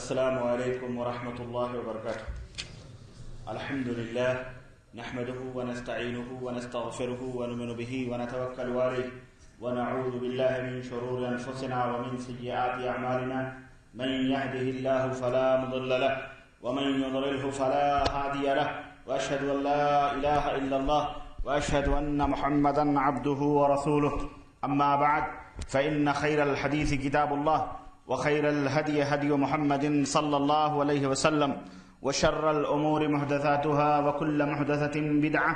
السلام علیکم ورحمۃ اللہ وبرکاتہ. الحمد للہ نحمده ونستعینه ونستغفره ونؤمن به ونتوکل علیہ ونعوذ باللہ من شرور انفسنا ومن سیئات اعمالنا من يهده الله فلا مضل له ومن يضلله فلا هادي له واشهد ان لا اله الا الله واشهد ان محمدا عبده ورسوله. اما بعد فان خير الحديث كتاب الله وخير الهدي هدي محمد صلى الله عليه وسلم وشر الأمور محدثاتها وكل محدثة بدعة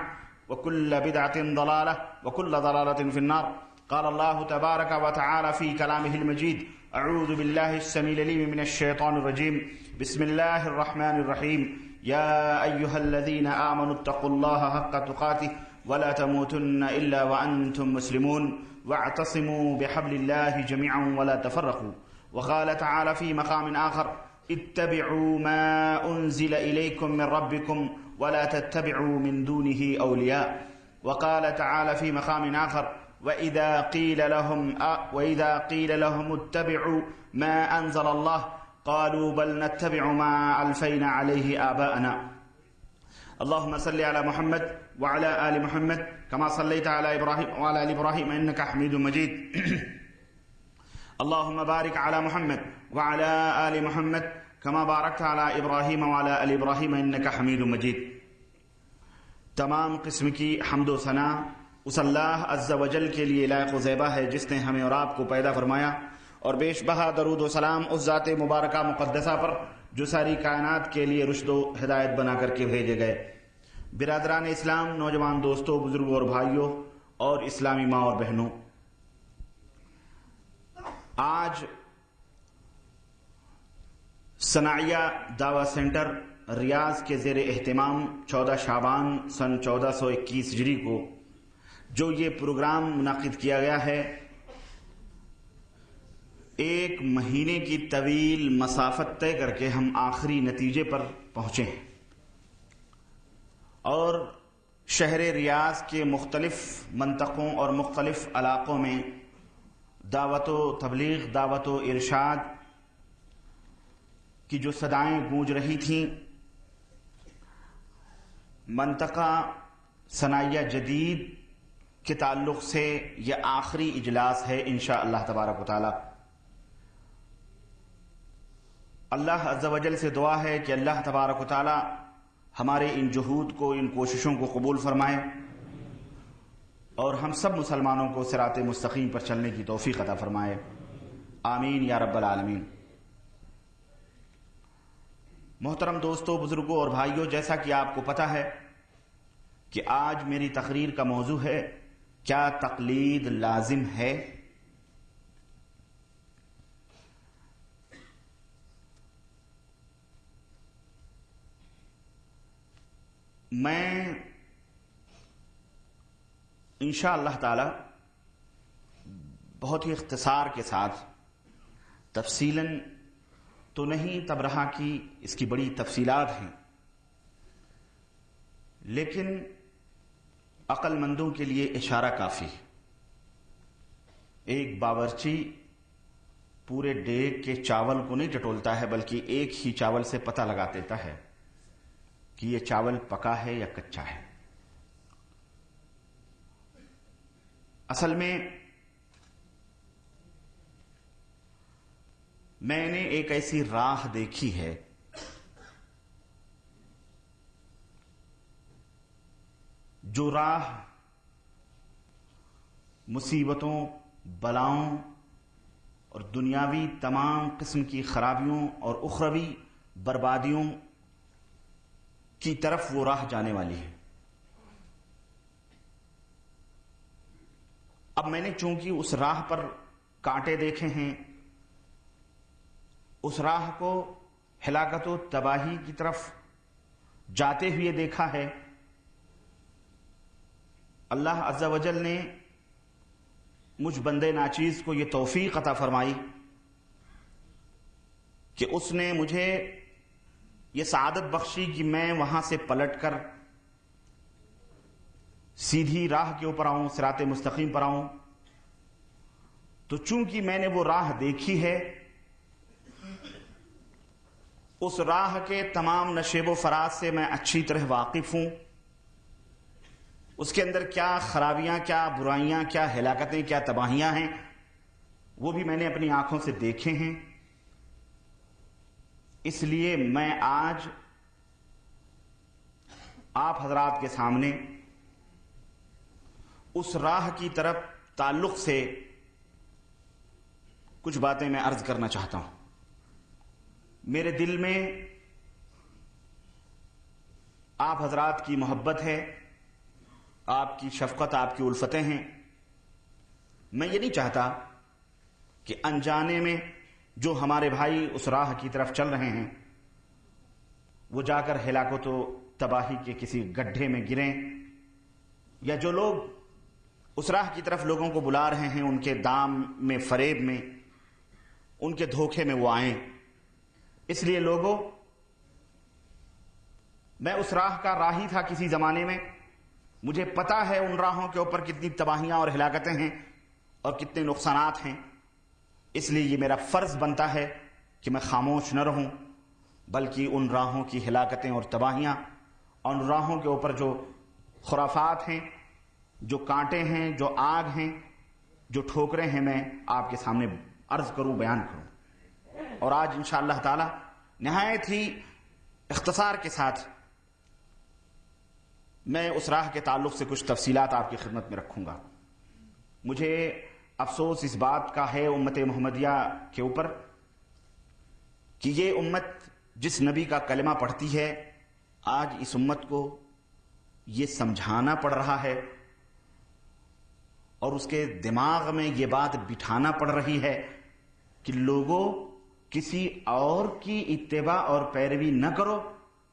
وكل بدعة ضلالة وكل ضلالة في النار. قال الله تبارك وتعالى في كلامه المجيد: أعوذ بالله السميع العليم من الشيطان الرجيم. بسم الله الرحمن الرحيم. يا أيها الذين آمنوا اتقوا الله حق تقاته ولا تموتن إلا وأنتم مسلمون واعتصموا بحبل الله جميعا ولا تفرقوا. وقال تعالى في مقام آخر: اتبعوا ما أنزل إليكم من ربكم ولا تتبعوا من دونه أولياء. وقال تعالى في مقام آخر: وإذا قيل لهم اتبعوا ما أنزل الله قالوا بل نتبع ما ألفينا عليه آباءنا. اللهم صل على محمد وعلى آل محمد كما صليت على إبراهيم وعلى آل إبراهيم إنك حميد مجيد. اللهم بارك على محمد وعلى آل محمد كما باركت على إبراهيم وعلى آل إبراهيم إنك حميد مجيد. تمام قسم کی حمد و ثنا اس اللہ عز و جل کے لیے لائق و زیبا ہے جس نے ہمیں اور آپ کو پیدا فرمایا، اور بیش بہا درود و سلام اس ذات مبارکہ مقدسہ پر جو ساری کائنات کے لیے رشد و ہدایت بنا کر کے بھیجے گئے. برادران اسلام، نوجوان دوستوں، بزرگوں اور بھائیوں اور اسلامی ماں اور بہنوں، آج صناعیہ دعویٰ سینٹر ریاض کے زیر اہتمام 14 شعبان سن 1421 ہجری کو جو یہ پروگرام منعقد کیا گیا ہے، ایک مہینے کی طویل مسافت طے کر کے ہم آخری نتیجے پر پہنچے ہیں، اور شہر ریاض کے مختلف منطقوں اور مختلف علاقوں میں دعوت و تبلیغ، دعوت و ارشاد کی جو صدائیں گونج رہی تھیں، منطقہ صناعیہ جدید کے تعلق سے یہ آخری اجلاس ہے انشاءاللہ تبارک و تعالی. اللہ عز و جل سے دعا ہے کہ اللہ تبارک و تعالی ہمارے ان جہود کو، ان کوششوں کو قبول فرمائے، اور ہم سب مسلمانوں کو صراط مستقیم پر چلنے کی توفیق عطا فرمائے. آمین یا رب العالمین. محترم دوستوں، بزرگوں اور بھائیوں، جیسا کہ آپ کو پتہ ہے کہ آج میری تقریر کا موضوع ہے: کیا تقلید لازم ہے؟ میں انشاءاللہ تعالی بہت ہی اختصار کے ساتھ، تفصیلاً تو نہیں، تب رہا کہ اس کی بڑی تفصیلات ہیں، لیکن عقل مندوں کے لیے اشارہ کافی ہے. ایک باورچی پورے دیگ کے چاول کو نہیں ٹٹولتا ہے، بلکہ ایک ہی چاول سے پتہ لگا دیتا ہے کہ یہ چاول پکا ہے یا کچا ہے. اصل میں میں نے ایک ایسی راہ دیکھی ہے جو راہ مصیبتوں، بلاؤں اور دنیاوی تمام قسم کی خرابیوں اور اخروی بربادیوں کی طرف وہ راہ جانے والی ہے. اب میں نے چونکہ اس راہ پر کانٹے دیکھے ہیں، اس راہ کو ہلاکت و تباہی کی طرف جاتے ہوئے دیکھا ہے، اللہ عز و جل نے مجھ بندے ناچیز کو یہ توفیق عطا فرمائی کہ اس نے مجھے یہ سعادت بخشی کہ میں وہاں سے پلٹ کر سیدھی راہ کے اوپر آؤں، صراط مستقیم پر آؤں. تو چونکہ میں نے وہ راہ دیکھی ہے اس راہ کے تمام نشیب و فراز سے میں اچھی طرح واقف ہوں. اس کے اندر کیا خرابیاں، کیا برائیاں، کیا ہلاکتیں، کیا تباہیاں ہیں، وہ بھی میں نے اپنی آنکھوں سے دیکھے ہیں. اس لیے میں آج آپ حضرات کے سامنے اس راہ کی طرف تعلق سے کچھ باتیں میں عرض کرنا چاہتا ہوں. میرے دل میں آپ حضرات کی محبت ہے، آپ کی شفقت، آپ کی الفتیں ہیں. میں یہ نہیں چاہتا کہ انجانے میں جو ہمارے بھائی اس راہ کی طرف چل رہے ہیں وہ جا کر ہلاکت و تباہی کے کسی گڈھے میں گریں، یا جو لوگ اس راہ کی طرف لوگوں کو بلا رہے ہیں ان کے دام میں، فریب میں، ان کے دھوکے میں وہ آئیں. اس لیے لوگوں، میں اس راہ کا راہی تھا کسی زمانے میں، مجھے پتا ہے ان راہوں کے اوپر کتنی تباہیاں اور ہلاکتیں ہیں اور کتنے نقصانات ہیں. اس لیے یہ میرا فرض بنتا ہے کہ میں خاموش نہ رہوں، بلکہ ان راہوں کی ہلاکتیں اور تباہیاں، ان راہوں کے اوپر جو خرافات ہیں، جو کانٹے ہیں، جو آگ ہیں، جو ٹھوکریں ہیں، میں آپ کے سامنے عرض کروں، بیان کروں. اور آج انشاءاللہ تعالی نہایت ہی اختصار کے ساتھ میں اس راہ کے تعلق سے کچھ تفصیلات آپ کی خدمت میں رکھوں گا. مجھے افسوس اس بات کا ہے امت محمدیہ کے اوپر کہ یہ امت جس نبی کا کلمہ پڑھتی ہے، آج اس امت کو یہ سمجھانا پڑ رہا ہے اور اس کے دماغ میں یہ بات بٹھانا پڑ رہی ہے کہ لوگوں کسی اور کی اتباع اور پیروی نہ کرو،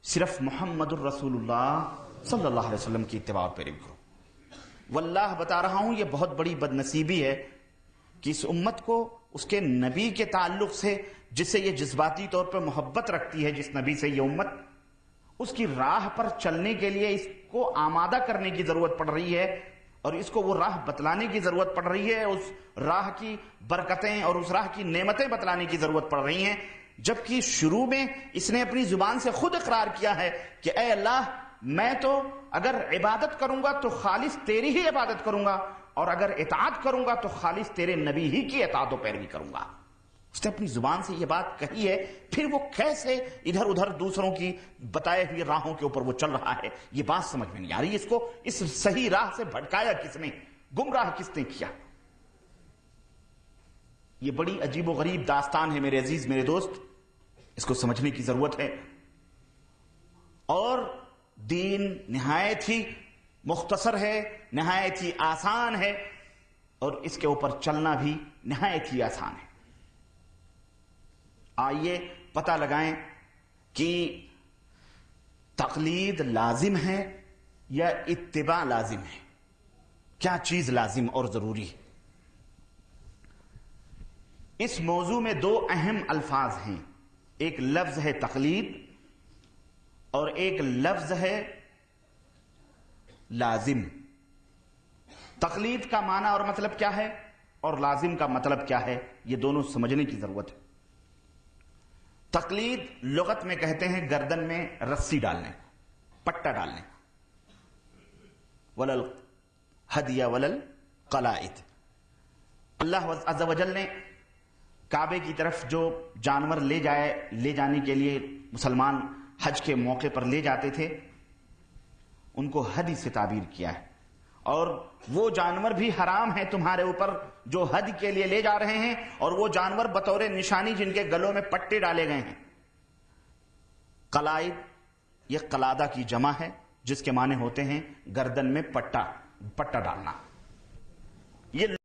صرف محمد الرسول اللہ صلی اللہ علیہ وسلم کی اتباع اور پیروی کرو. واللہ بتا رہا ہوں، یہ بہت بڑی بدنصیبی ہے کہ اس امت کو اس کے نبی کے تعلق سے، جس سے یہ جذباتی طور پر محبت رکھتی ہے، جس نبی سے یہ امت، اس کی راہ پر چلنے کے لیے اس کو آمادہ کرنے کی ضرورت پڑ رہی ہے اور اس کو وہ راہ بتلانے کی ضرورت پڑ رہی ہے، اس راہ کی برکتیں اور اس راہ کی نعمتیں بتلانے کی ضرورت پڑ رہی ہیں. جبکہ شروع میں اس نے اپنی زبان سے خود اقرار کیا ہے کہ اے اللہ، میں تو اگر عبادت کروں گا تو خالص تیری ہی عبادت کروں گا، اور اگر اطاعت کروں گا تو خالص تیرے نبی ہی کی اطاعت و پیروی کروں گا. اس نے اپنی زبان سے یہ بات کہی ہے، پھر وہ کیسے ادھر ادھر دوسروں کی بتائے ہوئی راہوں کے اوپر وہ چل رہا ہے، یہ بات سمجھ میں نہیں آ رہی. اس کو اس صحیح راہ سے بھٹکایا کس نے، گمراہ کس نے کیا؟ یہ بڑی عجیب و غریب داستان ہے میرے عزیز، میرے دوست، اس کو سمجھنے کی ضرورت ہے. اور دین نہایت ہی مختصر ہے، نہایت ہی آسان ہے، اور اس کے اوپر چلنا بھی نہایت ہی آسان ہے. آئیے پتہ لگائیں کہ تقلید لازم ہے یا اتباع لازم ہے، کیا چیز لازم اور ضروری ہے. اس موضوع میں دو اہم الفاظ ہیں، ایک لفظ ہے تقلید اور ایک لفظ ہے لازم. تقلید کا معنی اور مطلب کیا ہے اور لازم کا مطلب کیا ہے، یہ دونوں سمجھنے کی ضرورت ہے. تقلید لغت میں کہتے ہیں گردن میں رسی ڈالنے، پٹا ڈالنے. ولل ہدی ولل قلائد. اللہ عز و جل نے کعبے کی طرف جو جانور لے جانے کے لیے مسلمان حج کے موقع پر لے جاتے تھے، ان کو ہدی سے تعبیر کیا ہے. اور وہ جانور بھی حرام ہیں تمہارے اوپر جو حج کے لیے لے جا رہے ہیں، اور وہ جانور بطور نشانی جن کے گلوں میں پٹے ڈالے گئے ہیں. قلائد یہ قلادہ کی جمع ہے، جس کے معنی ہوتے ہیں گردن میں پٹا ڈالنا. یہ